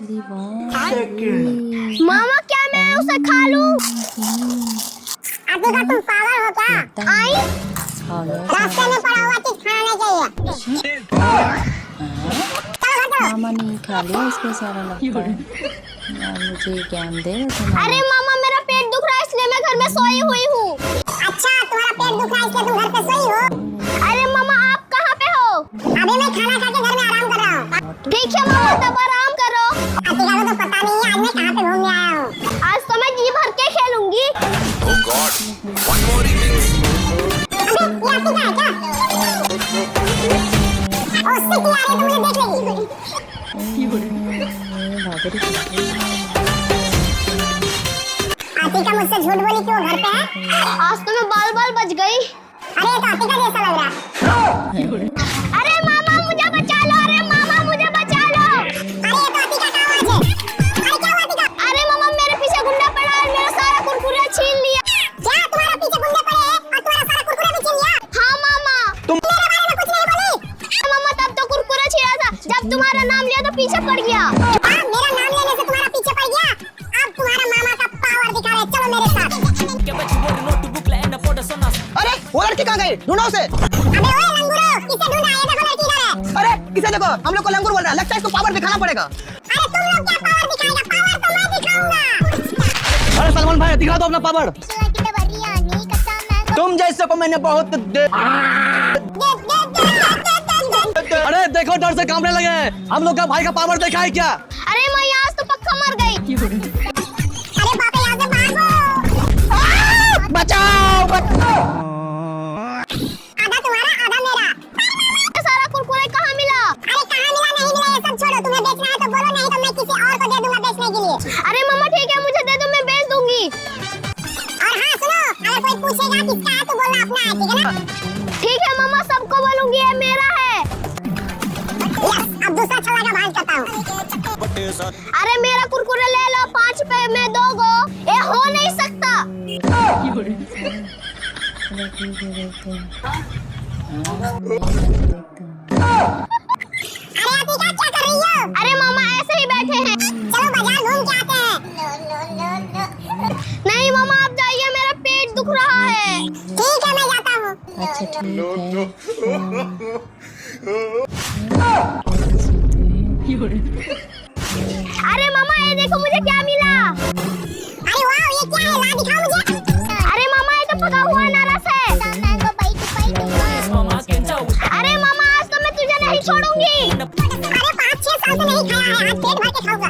अरे वाह मामा क्या मैं उसे खा लूं? अभी का तुम पागल हो क्या? आई रास्ते में पड़ा हुआ चीज खाना नहीं चाहिए। मामा नहीं खा लिया इसको सारा लगता है यार। मुझे ज्ञान दे रहे थे मामा। अरे मामा मेरा पेट दुख रहा है इसलिए मैं घर में सोई हुई हूँ। अच्छा तुम्हारा पेट दुख रहा है इसलिए तुम घर पे सोई हो? अरे मामा आप कहाँ पे हो? अभी मैं खाना खा के घर में आराम कर रहा हूँ। ठीक है मामा तब आराम करो। अतिका को तो पता नहीं है आज मैं कहाँ पे घूमने आया हूँ। आज तो मैं जी भर के खेलूंगी। अबे ये अतिका है क्या? उससे क्या है तो मुझे देख लेगी। अतिका मुझसे झूठ बोली क्यों घर पे है? आज तो मैं बाल बाल बच गई। अरे ये तो अतिका जैसा लग रहा है। अरे मामा मुझे बचा लो। अरे मामा मुझे बचा लो। अरे ये तो अतिका का आवाज है। अरे क्या हुआ अतिका? अरे मामा मेरे पीछे गुंडा पड़ा और मेरा सारा कुरकुरे छीन लिया। क्या तुम्हारे पीछे गुंडे पड़े हैं और तुम्हारा सारा कुरकुरे भी छीन लिया? हाँ मामा। तुम मेरे बारे में कुछ नहीं बोली? मामा तब तो कुरकुरे छीना था जब तुम्हारा नाम लिया तो पीछे पड़ गया। हाँ मेरा नाम लेने से तुम्हारा पीछे पड़ गया। अब तुम्हारा मामा का पावर दिखा रहे, चलो मेरे साथ। अरे वो लड़की कहाँ गई? ढूंढो उसे। अबे ओए लंगूरो, किसे ढूंढा? ये देखो लड़की इधर है। अरे किसे देखो, हम लोग को लंगूर बोल रहा है। लगता है इसको पावर दिखाना पड़ेगा। अरे तुम लोग क्या पावर दिखाएगा? पावर तो मैं दिखाऊंगा। अरे सलमान भाई दिखा दो अपना पावर। तुम जैसे को मैंने बहुत अरे देखो डर से कांपने लगे हैं। हम लोग का भाई का पावर देखा है क्या? अरे मैं आज तो पक्का मर गई। अरे बाबा यहाँ से भागो। बचाओ बचाओ। आधा तुम्हारा आधा मेरा। सारा कुरकुरे कहाँ मिला? अरे कहाँ मिला नहीं मिला ये सब छोड़ो। तुम्हें बेचना है तो बोलो, नहीं तो मैं किसी और को दे दूंगा बेचने के लिए। अरे मामा ठीक है मुझे दे दो मैं बेच दूंगी। और हाँ सुनो, अगर कोई पूछेगा किसका है तो बोलना अपना है, ठीक है ना? ठीक है मामा सबको बोलूंगी ये मेरा है। यस, अब दूसरा छल्ला का भांज करता हूँ। अरे मेरा कुरकुरे ले लो 5 पे में 2 गो। ये हो नहीं सकता। अरे अतिका क्या कर रही हो? अरे मामा ऐसे ही बैठे हैं। चलो बाजार घूम के आते हैं। नहीं मामा आप जाइए मेरा पेट दुख रहा है। ठीक है मैं जाता हूँ। अच्छा ठीक अरे मामा ये देखो मुझे क्या मिला। अरे वाह ये क्या है? ला दिखाओ मुझे। अरे मामा ये तो पका हुआ अनारस है। अरे मामा आज तो मैं तुझे नहीं छोड़ूंगी। अरे 5-6 साल से नहीं खाया है, आज पेट भर के खाऊंगा।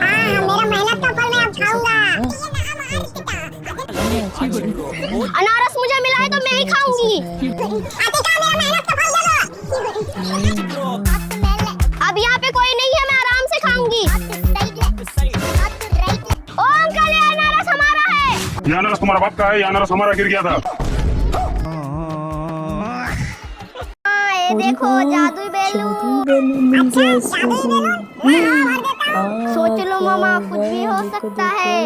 हाँ मेरा मेहनत का फल मैं अब खाऊंगा। अनारस मुझे मिला है तो मैं ही खाऊंगी। अतिका मेरा मेहनत का फल दे दो। अब यहाँ पे कोई नहीं है मैं आराम से खाऊंगी। ओ अंकल ये अनारस हमारा है। ये अनारस तुम्हारा बाप का है, ये अनारस हमारा गिर गया था। ये देखो जादुई बैलून। सोच लो मामा कुछ भी हो सकता है।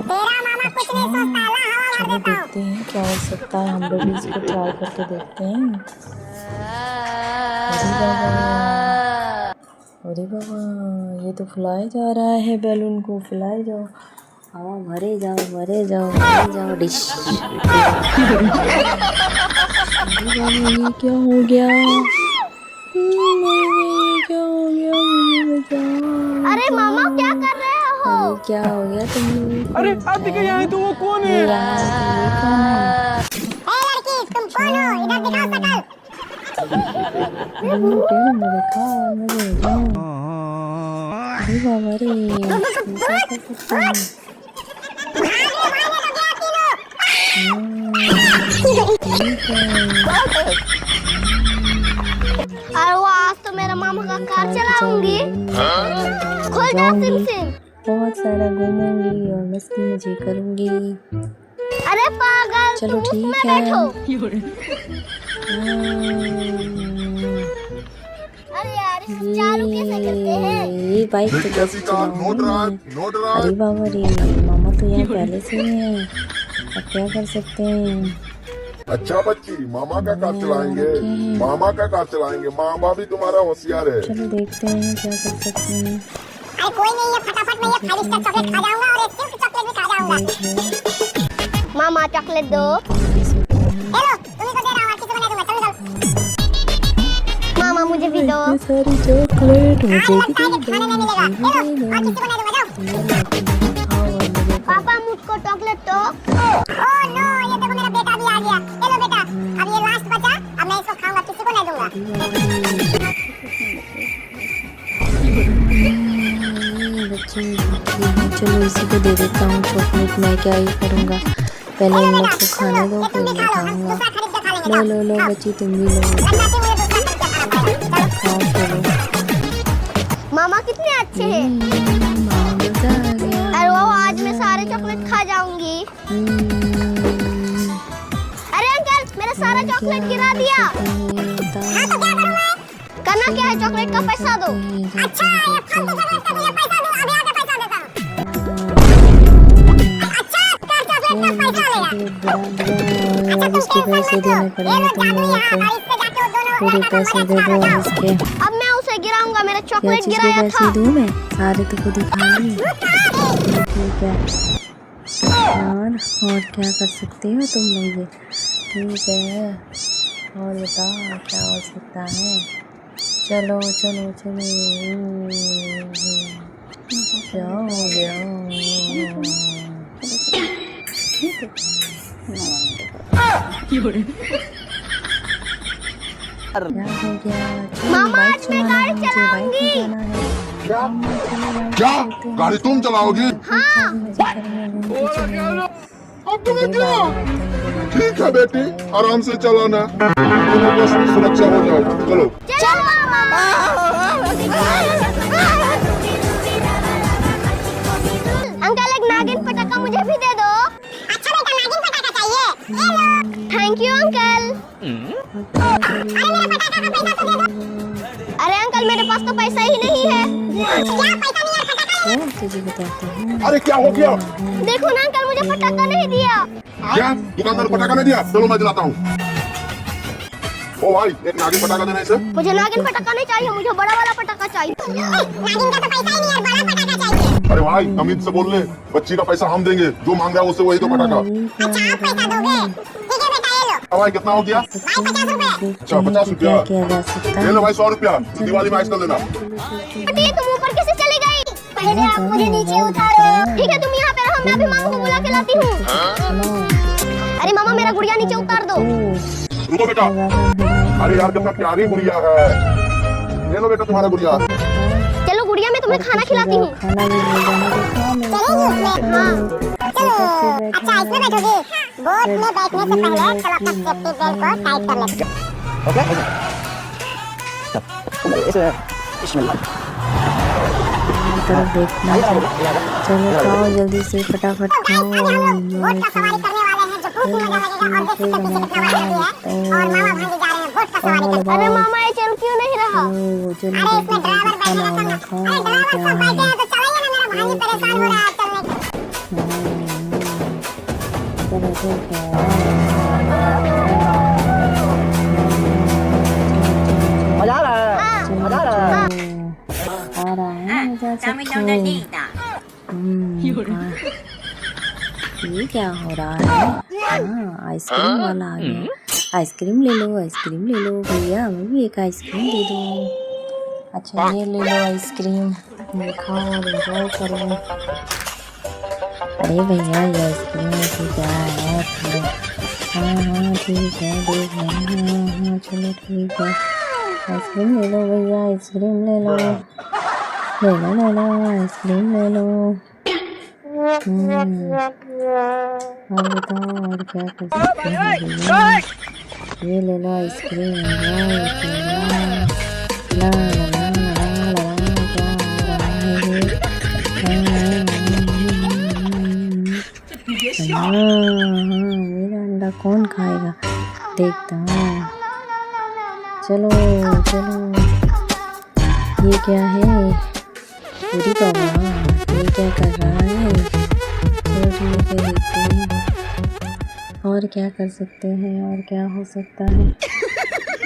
तेरा मामा कुछ नहीं सोचता, ला हवा मार चलो देता हूँ। देखते हैं क्या हो सकता है। हम लोग भी इसको ट्राई करके देखते हैं। अरे बाबा ये तो फुलाया जा रहा है। बैलून को फुलाए जाओ। हाँ भरे जाओ भरे जाओ भरे जाओ। डिश ये क्या हो गया? ये क्या हो गया? मुझे बचाओ। अरे मामा क्या कर रहे हो? अरे क्या हो गया तुम? अरे अतिका यहाँ है तो वो कौन है? ए लड़की तुम कौन हो? इधर दिखाओ शकल। अरे बाबा रे ऐसा कर सकते हैं। अरे वो आज तो मेरा मामा का कार चलाऊंगी। खुल जा सिम सिम। बहुत सारा घूमूंगी और मस्ती मजे करूंगी। अरे पागल चलो तुम ठीक उसमें है। बैठो। अरे यार इसे चालू कैसे करते हैं? ये बाइक तो कैसे चलाऊंगी मैं? अरे बाबा रे मामा तो यहाँ पहले से ही है। अब क्या कर सकते हैं? अच्छा बच्ची, मामा का कार चलाएंगे, मामा का कार चलाएंगे। मामा भी तुम्हारा होशियार है। चलो देखते हैं क्या कर सकते हैं। अरे कोई नहीं है, फटाफट मैं ये 5 स्टार चॉकलेट खा जाऊंगा और एक सिल्क चॉकलेट भी खा जाऊंगा। मामा चॉकलेट दो। हेलो, तुम्ही को दे रहा हूँ, किसी को नहीं दूंगा। चलो चलो। मामा मुझे भी दो। इतनी सारी चॉकलेट मुझे भी लगता है कि खाने नहीं मिलेगा। हेलो, और किसी को नहीं दूंगा। जाओ। पापा मुझको चॉकलेट दो। ओह नो, ये देखो मेरा बेटा भी आ गया। हेलो बेटा, अब ये लास्ट बचा, अब मैं इसको खाऊंगा, किसी को नहीं दूंगा। बच्चे चलो इसी को दे देता हूँ चॉकलेट। मैं क्या ही करूँगा, पहले इन लोग को खाने दो फिर मैं खाऊंगा। लो लो लो बच्ची, तुम भी लो। खाओ चलो। मामा कितने अच्छे हैं। मामा मजा आ गया। अरे वो आज मैं सारे चॉकलेट खा जाऊंगी। अरे अंकल, मेरा सारा चॉकलेट गिरा दिया। करना क्या है, चॉकलेट का पैसा दो। अच्छा, ये फालतू चॉकलेट का मुझे पैसा दो, अभी आके पैसा देता हूँ। अच्छा, कार चॉकलेट का पैसा लेगा। अब इसके पैसे देने पड़ेंगे तुम लोगों को। पूरे पैसे दे दो इसके। अब मैं उसे गिराऊंगा, मेरा क्या चॉकलेट चीज़ के गिराया पैसे था। दूँ मैं? सारे तो खुद ही खा लिए। ठीक है और क्या कर सकते हो तुम लोग? ठीक है, और बताओ क्या हो सकता है? चलो चलो चलो, जाओ जाओ। क्या हो गया? चलो, मामा, बाइक आज मैं चलाना है, गाड़ी मुझे बाइक चलाऊंगी। में जाना है। क्या गाड़ी तुम चलाओगी? ठीक है बेटी, आराम से चलाना, दोनों को सुरक्षा हो जाओ। चलो चलो मामा। अंकल, एक नागिन पटाखा मुझे भी दे दो। अच्छा बेटा, नागिन पटाखा चाहिए? ले लो। Thank you uncle. अरे अंकल, मेरे पास तो पैसा ही नहीं है। क्या पैसा नहीं है? पटाखा क्या तुझे बताते हैं? अरे क्या हो गया? देखो ना अंकल, मुझे पटाखा नहीं दिया। क्या दुकानदार पटाखा नहीं दिया? चलो मैं दिलाता हूँ। ओ भाई, एक नागिन पटाखा देना इसे। मुझे नागिन पटाखा नहीं चाहिए, मुझे बड़ा वाला पटाखा चाहिए। नागिन का तो पैसा ही नहीं है, बड़ा पटाखा चाहिए। अरे भाई, अमित से बोल ले, बच्ची का पैसा हम देंगे, जो मांग रहा है उससे वही तो पटाखा। अच्छा, आप पैसा दोगे? ठीक है बेटा, ये लो। भाई कितना हो गया? भाई 50 रुपए। अच्छा 50 रुपया। क्या किया जा सकता ले है? लो भाई 100 रुपया, दिवाली में आइसक्रीम लेना। आंटी, तुम ऊपर कैसे चली गई? पहले आप मुझे नीचे उतारो। ठीक है, तुम यहाँ पे रहो, मैं अभी मामा को बुला के लाती हूँ। अरे मामा, मेरा गुड़िया नीचे उतार दो। रुको बेटा। अरे यार कितना प्यारी गुड़िया है। ले लो बेटा तुम्हारा गुड़िया। चलो गुड़िया, मैं तुम्हें खाना खिलाती हूँ। खाना भी मिल जाना तो खाओ, मैं चलेंगे उसमें? हाँ। चलो। अच्छा, इसमें बैठोगे? बोट में बैठने से पहले चलो अपना सेफ्टी बेल्ट को टाइट कर लेते हैं। तरफ देखना है। चलो खाओ जल्दी से, फटाफट खाओ। बोट का सवारी करने वाले हैं, जो खूब मजा लगेगा। और देखिए पीछे कितना बड़ा हाथी है। और मामा भागी जा रहे हैं बोट का सवारी करके। अरे मामा, ये चल क्यों नहीं रहा? चलो अरे इसमें ड्राइवर बैठेगा तब ना। खाओ। अरे ड्राइवर सब बैठे हैं तो चलाइए ना, मेरा भाई परेशान हो रहा है चलने के। चलो ठीक है। मजा आ रहा है। मजा आ रहा है मजा सबको। ये क्या हो रहा है? हाँ, आइसक्रीम वाला आ गया। आइसक्रीम ले लो, आइसक्रीम ले लो भैया, हमें भी एक आइसक्रीम दे दो। अच्छा ये ले लो आइसक्रीम, ये खाओ और एंजॉय करो। अरे भैया ये आइसक्रीम में क्या है? हाँ हाँ ठीक है, देख रहे हैं। हाँ चलो ठीक है, आइसक्रीम ले लो भैया, आइसक्रीम ले लो, ले लो ले लो आइसक्रीम ले लो। और बताओ और क्या कर सकते हैं भैया? ये ले लो आइसक्रीम, ला ला ला ला ला क्या हो रहा है? मेरा अंडा कौन खाएगा? देखता हूँ। चलो चलो, ये क्या है? पूरी बाबा ये क्या कर रहा है? चलो ठीक है, देखते हैं। और क्या कर सकते हैं, और क्या हो सकता है।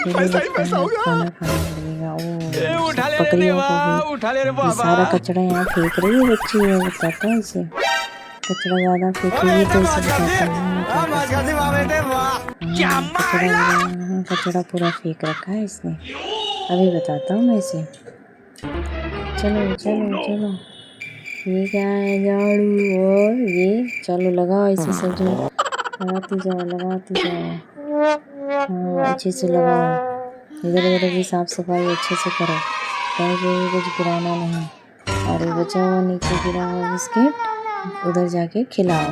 खाना खाना लगेगा। ओ बकरियों को भी सारा कचरा यहाँ फेंक रही है बच्ची। है बताता है इसे कचरा ज़्यादा फेंकेगी तो इसे बताता है कचरा पूरा फेंक रखा है इसने। अभी बताता हूँ मैं इसे। चलो चलो चलो, ये क्या है, झाड़ू। और ये चलो लगाओ इसे सब जगह, लगाती जाओ। हाँ अच्छे से लगाओ। इधर उधर की साफ सफाई अच्छे से करो, कहीं पे कुछ गिराना नहीं। और ये बचा हुआ नीचे गिरा हुआ बिस्किट उधर जाके खिलाओ।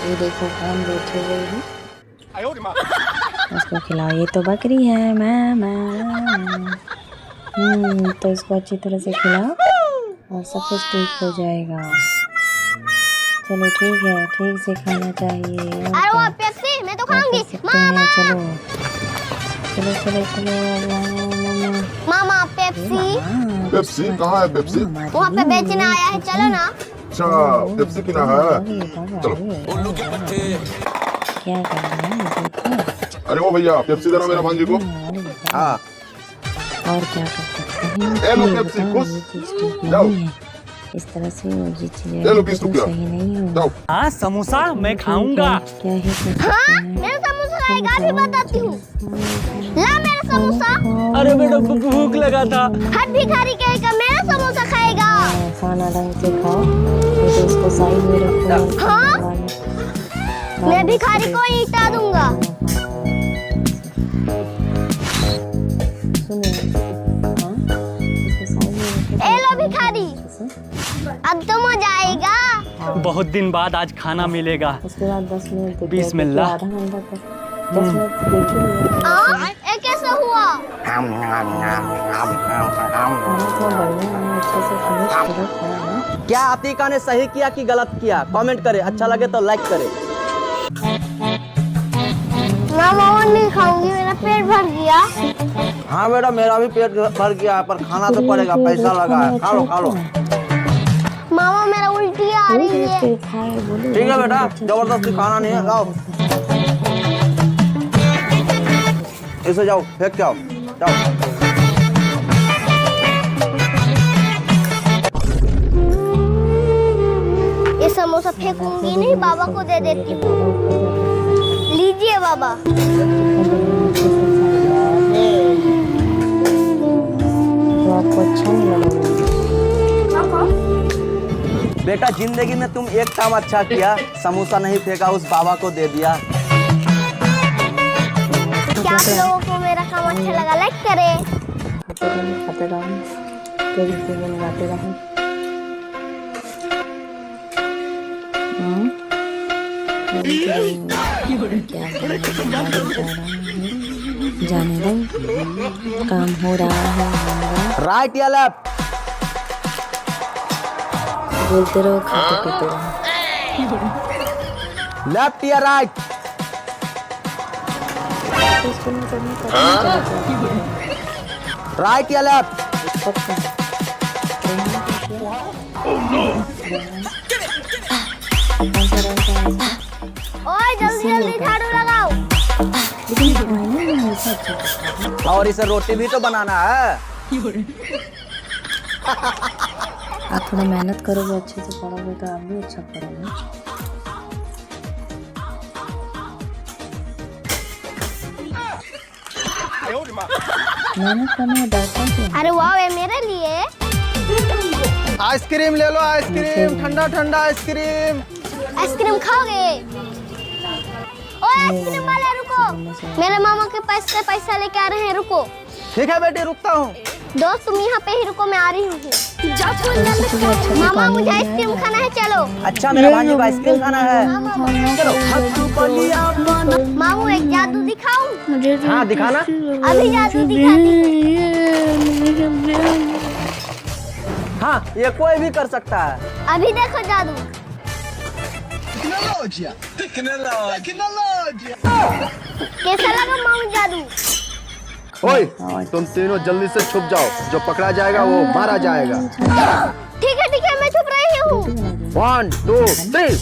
ये देखो कौन बैठे हुए है, उसको खिलाओ। ये तो बकरी है मैं। तो इसको अच्छी तरह से खिलाओ और सब कुछ ठीक हो जाएगा। चलो ठीक है, ठीक से खाना चाहिए। अरे वो पेप्सी मैं तो खाऊंगी। चलो चलो चलो चलो। मामा पेप्सी। पेप्सी कहाँ है? पेप्सी वहाँ पे बेचने आया है, चलो ना। अच्छा पेप्सी पीना है, चलो। क्या करना है देखो। अरे वो भैया पेप्सी देना मेरा भांजी को। हाँ और क्या कर सकते हैं, ए लो ये पेप्सी बताओ, खुश ये चीज़ ठीक जाओ। नहीं है। इस तरह से ये चीज़ें ले लो 20 रुपया सही नहीं है। जाओ। हाँ समोसा मैं खाऊंगा। क्या ही कर सकते हाँ हैं। मेरा समोसा खाएगा, अभी बताती हूँ। ला मेरा समोसा। अरे बेटा भूख लगा था। हट भिखारी कहेगा मेरा समोसा खाएगा। खाना ढंग से खाओ, तो इसको साइड में रखो। हाँ? मैं भिखारी को ईंटा दूंगा। ए लो भिखारी, अब तो मजा आएगा। बहुत दिन बाद आज खाना मिलेगा। उसके बाद 10 मिनट बिस्मिल्लाह। आधा घंटा तक 10 मिनट देखिए। ये कैसे हुआ? अच्छे से फिनिश करो खाना। क्या अतीका ने सही किया कि गलत किया? कमेंट करें, अच्छा लगे तो लाइक करें। मैं और नहीं खाऊंगी, मेरा पेट भर गया। हाँ बेटा मेरा भी पेट भर गया है, पर खाना तो पड़ेगा, पैसा लगा है। खा लो। मामा मेरा उल्टी आ रही है। ठीक है बेटा, जबरदस्ती खाना नहीं है, खाओ। इसे जाओ फेंक के आओ, जाओ। ये समोसा फेंकूंगी नहीं, बाबा को दे देती हूँ। लीजिए बाबा। तो आपको अच्छा नहीं लगा? बेटा जिंदगी में तुम एक काम अच्छा किया, समोसा नहीं फेंका, उस बाबा को दे दिया। क्या आप लोगों को मेरा काम अच्छा लगा? लाइक करें। खाते रहो, तेरी चीजें लगाते रहो। क्या जाने दो, काम हो रहा है हमारा। राइट या लेफ्ट? बोलते रहो, खाते पीते रहो। लेफ्ट या राइट? राइट या लेफ्ट? ओए जल्दी जल्दी झाड़ू लगाओ। और इसे रोटी भी तो बनाना है। आप थोड़ा मेहनत करोगे, अच्छे से पढ़ोगे तो आप भी अच्छा पढ़ोगे। मेहनत करने में डरता क्यों? अरे वाह, ये मेरे लिए। आइसक्रीम ले लो, आइसक्रीम, ठंडा ठंडा आइसक्रीम। आइसक्रीम खाओगे? ओए आइसक्रीम वाले रुको, मेरे मामा के पास से पैसा लेके आ रहे हैं, रुको। ठीक है बेटी, रुकता हूँ। दोस्त तुम यहाँ पे ही रुको, मैं आ रही हूँ। मामा मुझे आइसक्रीम खाना है, चलो। अच्छा मेरा भांजी को आइसक्रीम खाना है, चलो। मामू एक जादू दिखाऊं? हाँ दिखाना। अभी जादू दिखाती हूँ। हाँ ये कोई भी कर सकता है। अभी देखो जादू। कैसा लगा मामू जादू? ओए तुम तीनों जल्दी से छुप जाओ, जो पकड़ा जाएगा वो मारा जाएगा। ठीक है मैं छुप रही हूँ। 1 2 3।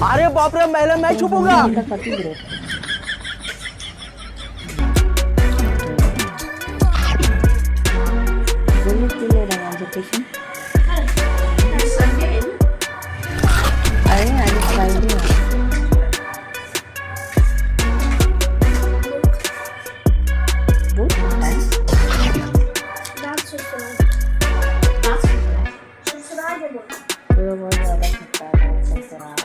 अरे बाप रे, मैं छुपूंगा। टिफिन? अरे आज फ्राइडे है। वो है? वो बहुत ज़्यादा खट्टा है, ससुराल।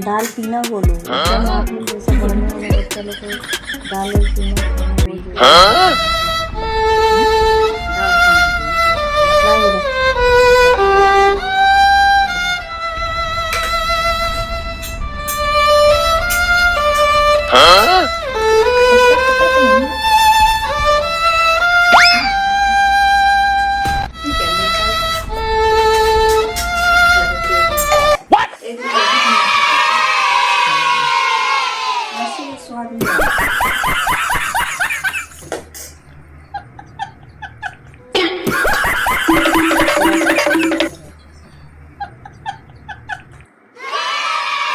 दाल पीना बोलो। जब आप लोग जैसे पढ़ने वाले बच्चे लोग को दाल पीना बोलो।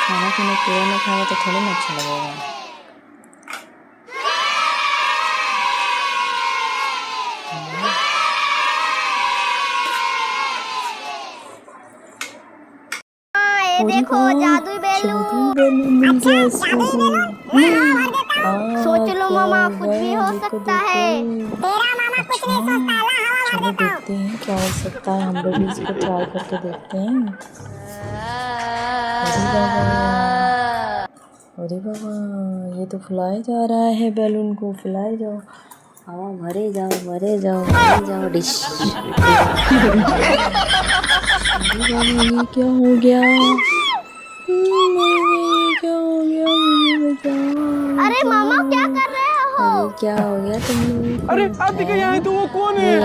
खाना पीना पूरा नहीं खाएगा तो थोड़ी ना अच्छा लगेगा। ये देखो जादुई बैलून। सोच लो मामा, कुछ भी हो सकता है। तेरा मामा कुछ नहीं सोचता, ला हवा चलो मार देता हूँ। देखते हैं क्या हो सकता है। हम लोग भी इसको ट्राई करके देखते हैं। अरे बाबा, ये तो फुलाए जा रहा है बैलून को। फुलाए जाओ, हवा भरे जाओ, भरे जाओ, भरे जाओ। डिश। अरे बाबा, ये क्या हो गया? ये क्या हो गया? मुझे बताओ। अरे मामा क्या कर रहे हो? अरे क्या हो गया तुम लोग? अरे आप यहाँ है तो वो कौन है? ये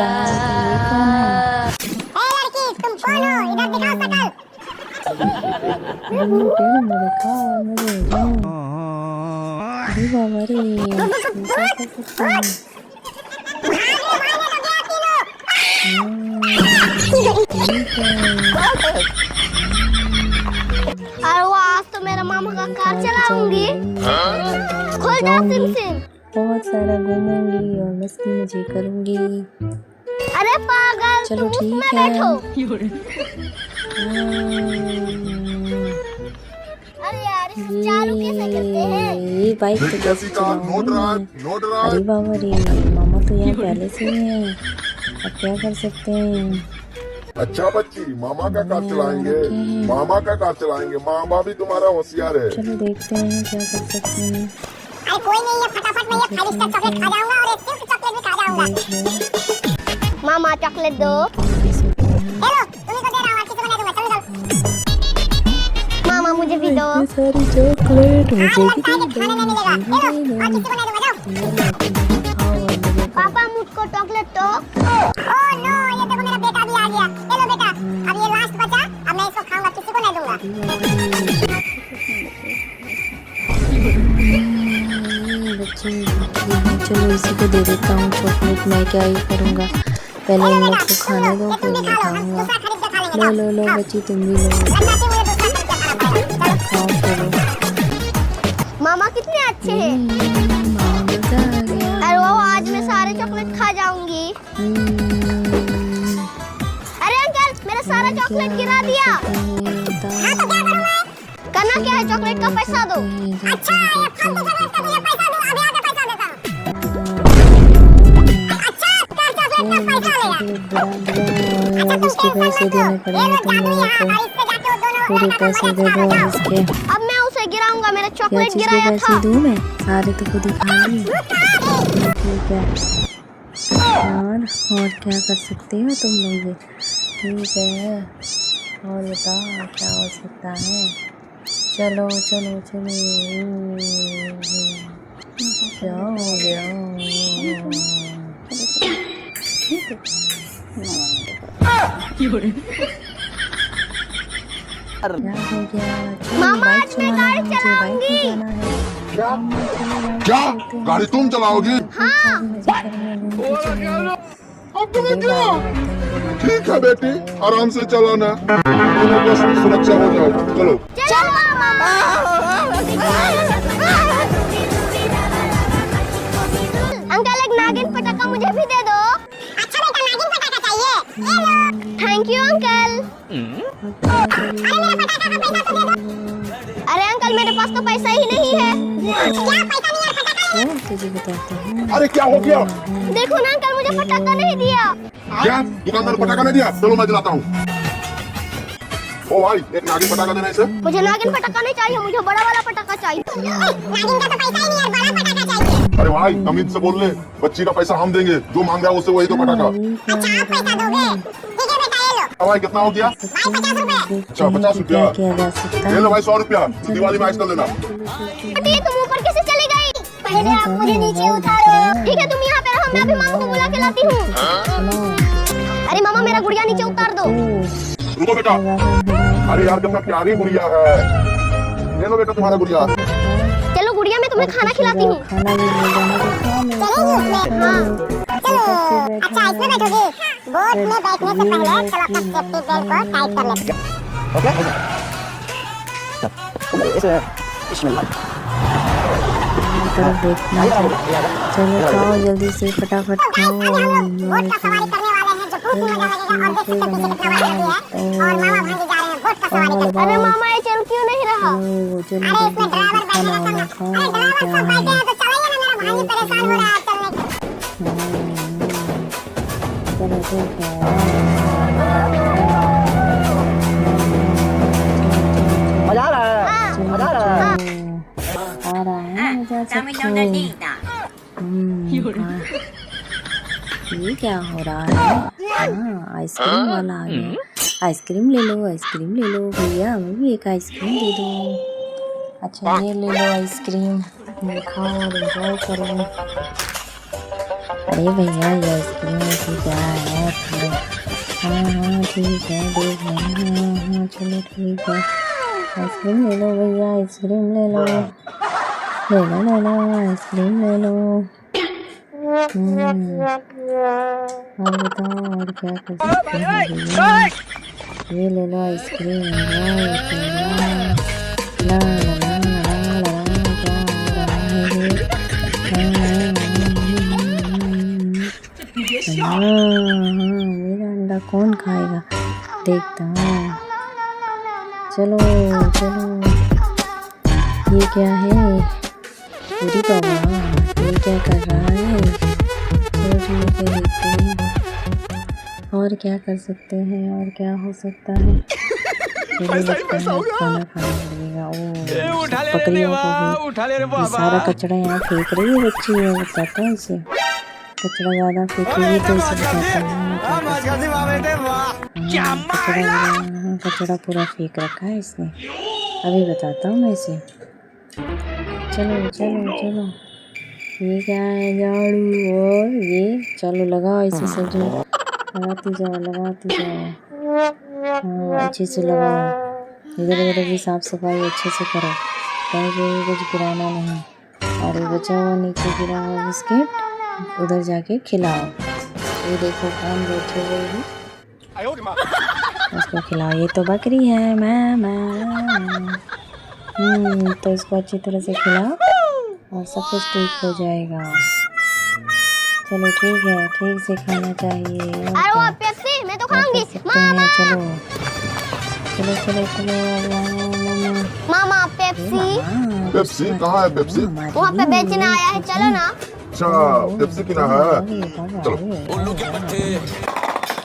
कौन है? ए लड़की, तुम कौन हो? इधर दिखाओ शकल। अरे बाबा रे, ऐसा कर सकते हैं? अरे वो आज तो मेरा मामा का कार चलाऊंगी। खोल जा सिम सिम। बहुत सारा घूमूंगी और मस्ती मजे करूंगी। अरे पागल, चलो तुम ठीक उसमें है। बैठो। अरे यार, इसे चालू कैसे करते हैं? ये बाइक तो कैसे जैसी का नो ड्राइव, नो अरे ड्राइव। बाबा रे, मामा तो यहाँ पहले से ही है। अब क्या कर सकते हैं? अच्छा बच्ची, मामा का कार चलाएंगे, मामा का कार चलाएंगे। माँ बाप भी तुम्हारा होशियार है। चलो देखते हैं क्या कर सकते हैं। अरे कोई नहीं है, फटाफट मैं ये 5 स्टार चॉकलेट खा जाऊंगा और एक सिल्क चॉकलेट भी खा जाऊंगा। देख लो, मामा चॉकलेट दो। हेलो, तुम्ही को दे रहा हूँ, किसी को नहीं दूंगा। चलो चलो। मामा मुझे भी दो। इतनी सारी चॉकलेट मुझे आज भी लगता है कि खाने में मिलेगा। हेलो, और किसी को नहीं दूंगा। जाओ। पापा मुझको चॉकलेट दो। ओह नो, ये देखो मेरा बेटा भी आ गया। हेलो बेटा, अब ये लास्ट बचा, अब मैं इसको खाऊंगा, किसी को नहीं दूंगा। बच्चे, चलो इसी को दे देता हूँ चॉकलेट। मैं क्या ही करूँगा, पहले इन लोग को खाने दो, फिर मैं खाऊंगा। दूसरा खरीद के खा लेंगे। लो लो लो बच्ची, तुम भी लो। लगना चाहिए मुझे दूसरा खरीद के खाना पड़ेगा। चलो। खाओ चलो। मामा कितने अच्छे हैं। मामा मजा आ गया। अरे वो आज मैं सारे चॉकलेट खा जाऊंगी। अरे अंकल, मेरा सारा चॉकलेट गिरा दिया। करना क्या है? चॉकलेट का पैसा दो। अच्छा, ये फालतू चॉकलेट का मुझे पैसा दो, अभी आके पैसा देता हूँ। अच्छा, कार चॉकलेट का पैसा लेगा। अब इसके पैसे देने पड़ेंगे तुम लोगों को। पूरे पैसे दे दो इसके। अब मैं उसे गिराऊंगा, मेरा क्या चॉकलेट चीज़ के गिराया पैसे था। दूँ मैं? सारे तो खुद ही खा लिए। ठीक है और क्या कर सकते हो तुम लोग? ठीक है, और बताओ क्या हो सकता है? चलो चलो चलो। क्या हो गया? क्या हो गया? चलो, मामा, बाइक आज मैं चलाना है, गाड़ी मुझे बाइक में चलाऊंगी। जाना है। क्या गाड़ी तुम चलाओगी? हाँ। ठीक है बेटी, आराम से चलाना, बस सुरक्षा हो जाओ। चलो चलो मामा। अंकल एक नागिन पटाखा मुझे भी दे दो। अच्छा बेटा, नागिन पटाखा चाहिए? ये लो। Thank you uncle. अरे अंकल मेरे पास तो पैसा ही नहीं है। क्या पैसा नहीं है? पटाखा तुझे बताता हूँ। अरे क्या हो गया? देखो ना अंकल मुझे पटाखा नहीं दिया। क्या दुकानदार पटाखा नहीं दिया? चलो मैं दिलाता हूँ। ओ भाई, एक नागिन पटाखा देना इसे। मुझे नागिन पटाखा नहीं चाहिए, मुझे बड़ा वाला पटाखा चाहिए। नागिन का तो पैसा ही नहीं है, बड़ा पटाखा चाहिए। अरे भाई, तमीज से बोल ले, बच्ची का पैसा हम देंगे, जो मांग रहा है उससे वही तो पटाखा। अच्छा आप पैसा दोगे? ठीक है बेटा, ये लो। भाई कितना हो गया? भाई 50 रुपए। अच्छा 50 रुपया। किया जा सकता ले है। लो भाई 100 रुपया, दिवाली में आज कर लेना। आंटी तुम ऊपर कैसे चली गई? पहले आप मुझे नीचे उतारो। ठीक है तुम यहाँ पे रहो, मैं अभी मामा को बुला के लाती हूँ। अरे मामा मेरा गुड़िया नीचे उतार दो। रुको बेटा। अरे यार कितना प्यारी गुड़िया है। ले लो बेटा तुम्हारा गुड़िया। चलो गुड़िया मैं तुम्हें खाना खिलाती हूँ। खाना भी मिल जाना तो चलेंगी उसमें? हाँ चलो। अच्छा इसमें बैठोगे? बोट में बैठने से पहले चलो अपना सेफ्टी बेल्ट को टाइट कर लेते हैं। तरफ देखना है। चलो खाओ जल्दी से, फटाफट खाओ। बोट का सवारी करने वाले हैं जो बहुत मजा लगेगा। और देखिए पीछे कितना बड़ा हाथी है। और मामा भांजे जा रहे हैं बोट का सवारी करने। अरे मामा ये चल क्यों नहीं रहा? चलो अरे इसमें ड्राइवर बैठेगा तब ना। अरे ड्राइवर सब बैठे हैं तो चलाइए ना, मेरा भाई परेशान हो रहा है चलने के। चलो ठीक है। मजा आ रहा है। मजा आ रहा है। आ रहा है मजा सबको। ये क्या हो रहा है? हाँ आइसक्रीम वाला आ गया। आइसक्रीम ले लो, आइसक्रीम ले लो भैया, हमें भी एक आइसक्रीम दे दो। अच्छा ये ले लो आइसक्रीम, ये खाओ और एंजॉय करो। अरे भैया ये आइसक्रीम में क्या है? हाँ हाँ ठीक है, देख रहे हैं। हाँ चलो ठीक है, आइसक्रीम ले लो भैया, आइसक्रीम ले लो, ले लो आइसक्रीम ले लो। और बताओ और क्या कर सकते हैं भैया? ये ले लो आइसक्रीम, एंजॉय करो। ला ला ला ला ला क्या हो रहा है ये? मेरा अंडा कौन खाएगा? देखता हूँ। चलो चलो, ये क्या है? पूरी बाबा ये क्या कर रहा है? चलो ठीक है, देखते हैं और क्या कर सकते हैं और क्या हो सकता है। मुझे लगता है खाना खाना पड़ेगा। ओ बकरियों को भी ये सारा कचरा यहाँ फेंक रही है बच्ची, है बताता है इसे। कचरा ज़्यादा फेंकेगी तो इसे बताता है कचरा पूरा फेंक रखा है इसने। अभी बताता हूँ मैं इसे। चलो चलो चलो, ये क्या है? झाड़ू। और ये चलो लगाओ इसे सब्जी, लगाती जाओ लगाती जाओ। हाँ अच्छे से लगाओ, इधर उधर भी साफ सफाई अच्छे से करो, कहीं कुछ गिराना नहीं। और ये बचा हुआ नीचे गिरा हुआ बिस्किट उधर जाके खिलाओ। ये देखो कौन बैठे हुए हैं, उसको खिलाओ। ये तो बकरी है मैं। तो इसको अच्छी तरह से खिलाओ और सब कुछ ठीक हो जाएगा। चलो ठीक है, ठीक से खाना चाहिए। अरे वो पेप्सी मैं तो खाऊंगी। मामा चलो चलो चलो चलो। मामा पेप्सी पेप्सी कहाँ है? पेप्सी वहाँ पे बेचने आया है, चलो ना। अच्छा पेप्सी पीना है? चलो।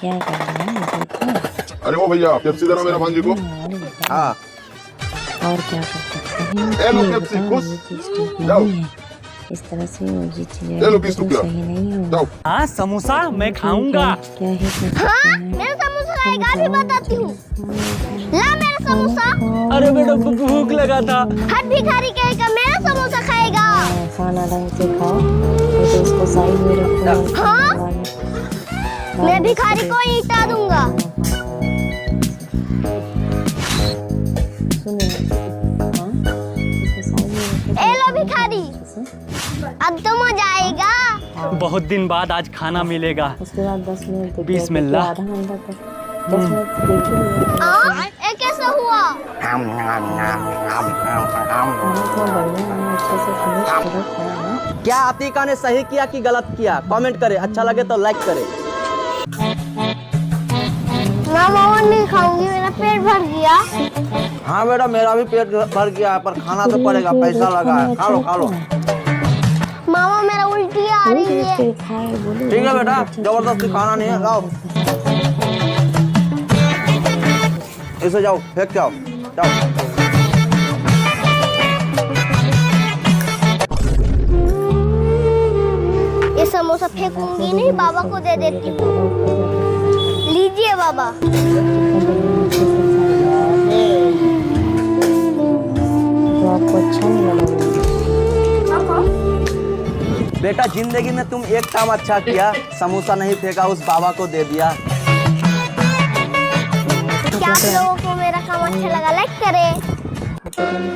क्या कर रहे हैं देखो। अरे वो भैया पेप्सी देना मेरा भांजी को। हाँ और क्या कर सकते हैं? ए लो ये पेप्सी, बताओ, खुश? ये चीज़ ठीक जाओ। नहीं है। इस तरह से ये चीज़ें ले लो 20 रुपया। सही नहीं है। जाओ। हाँ समोसा मैं खाऊंगा। क्या ही कर सकते हाँ हैं? मेरा समोसा खाएगा, अभी बताती हूँ। ला मेरा समोसा। अरे बेटा भूख लगा था। हर भिखारी कहेगा मेरा समोसा खाएगा। खाना ढंग से खाओ, नहीं तो इसको साइड में रखो। हाँ? मैं भिखारी को ईंटा दूंगा। सुनिए, हाँ, इसको साइड में रखो। ए लो भिखारी, अब तुम हो जाएगा। बहुत दिन बाद आज खाना मिलेगा। उसके बाद 10 मिनट देखिए, बिस्मिल्लाह। आधा घंटा तक 10 मिनट देखिए। ये कैसा हुआ? खाना इतना बढ़िया है, अच्छे से फिनिश पूरा खाया है। क्या अतीका ने सही किया कि गलत किया? कमेंट करे, अच्छा लगे तो लाइक करे। मामा और नहीं खाऊंगी, मेरा पेट भर गया। हाँ बेटा, मेरा भी पेट भर गया है, पर खाना तो पड़ेगा, पैसा लगा है। खा लो खा लो। मामा मेरा उल्टी आ रही है। फिर खाए बोले ठीक है बेटा, जबरदस्ती खाना नहीं है, लाओ इसे, जाओ फेंक के आओ, जाओ। ये समोसा फेंकूंगी नहीं, बाबा को दे देती हूँ। लीजिए बाबा। तो आपको अच्छा नहीं लगा? बेटा जिंदगी में तुम एक काम अच्छा किया, समोसा नहीं फेंका, उस बाबा को दे दिया। क्या आप लोगों को मेरा काम अच्छा लगा? लाइक करें।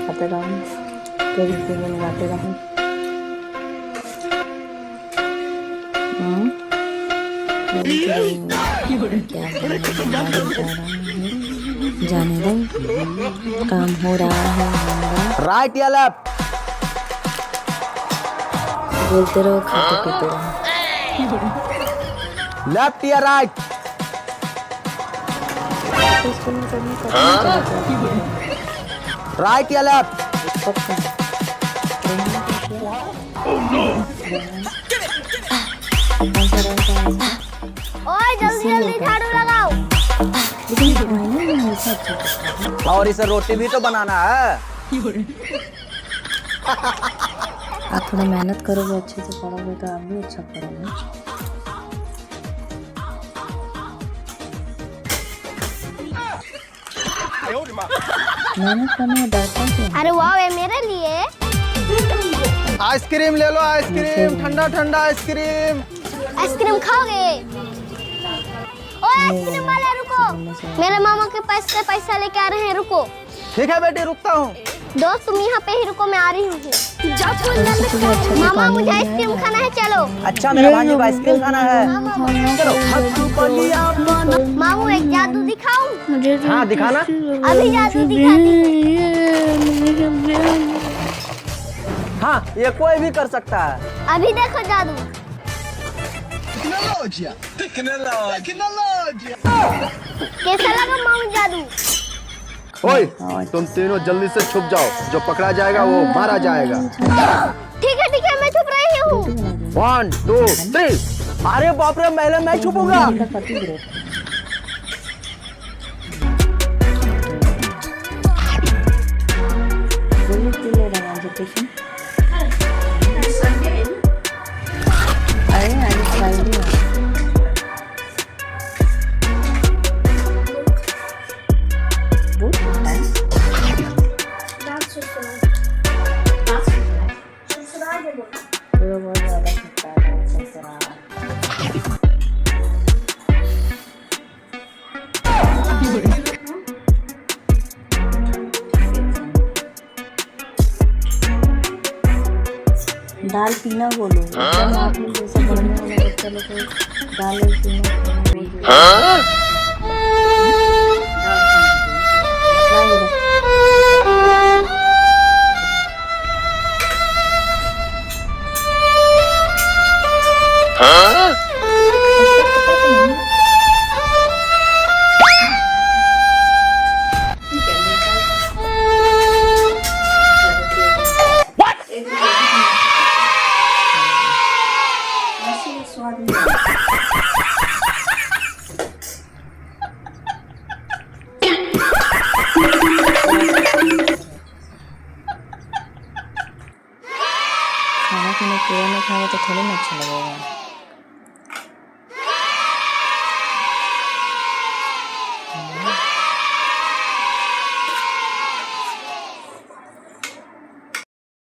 खाते रहो, तेरी चीजें लगाते रहो। क्या जाने दो, काम हो रहा है हमारा। राइट या लेफ्ट? बोलते रहो, खाते पीते रहो। लेफ्ट या राइट? राइट या लेफ्ट? ओए जल्दी जल्दी झाड़ू लगाओ। और इसे रोटी भी तो बनाना है। आप थोड़ा मेहनत करोगे, अच्छे से पढ़ोगे तो आप भी अच्छा करोगे। मेहनत करने में डरता क्यों? अरे वाह, ये मेरे लिए। आइसक्रीम ले लो, आइसक्रीम, ठंडा ठंडा आइसक्रीम। आइसक्रीम खाओगे? ओए आइसक्रीम वाले रुको, मेरे मामा के पास से पैसा लेके आ रहे हैं, रुको। ठीक है बेटी, रुकता हूँ। दोस्त तुम यहाँ पे ही रुको, मैं आ रही हूँ। मामा मुझे आइसक्रीम खाना है, चलो। अच्छा मेरा भांजी को आइसक्रीम खाना है, चलो। मामू एक जादू दिखाऊं? हाँ दिखाना। अभी जादू दिखाती हूँ। हाँ ये कोई भी कर सकता है। अभी देखो जादू। कैसा लगा मामू जादू? ओए तुम तीनों जल्दी से छुप जाओ, जो पकड़ा जाएगा वो मारा जाएगा। ठीक है मैं छुप रही हूँ। 1 2 3। अरे बाप रे, पहले मैं छुपूंगा। दाल पीना बोलो। आपने जैसे पढ़ने वाले बच्चे लोग को दाल पीना खाना पीना पूरा नहीं खाएगा तो थोड़ी ना अच्छा लगेगा।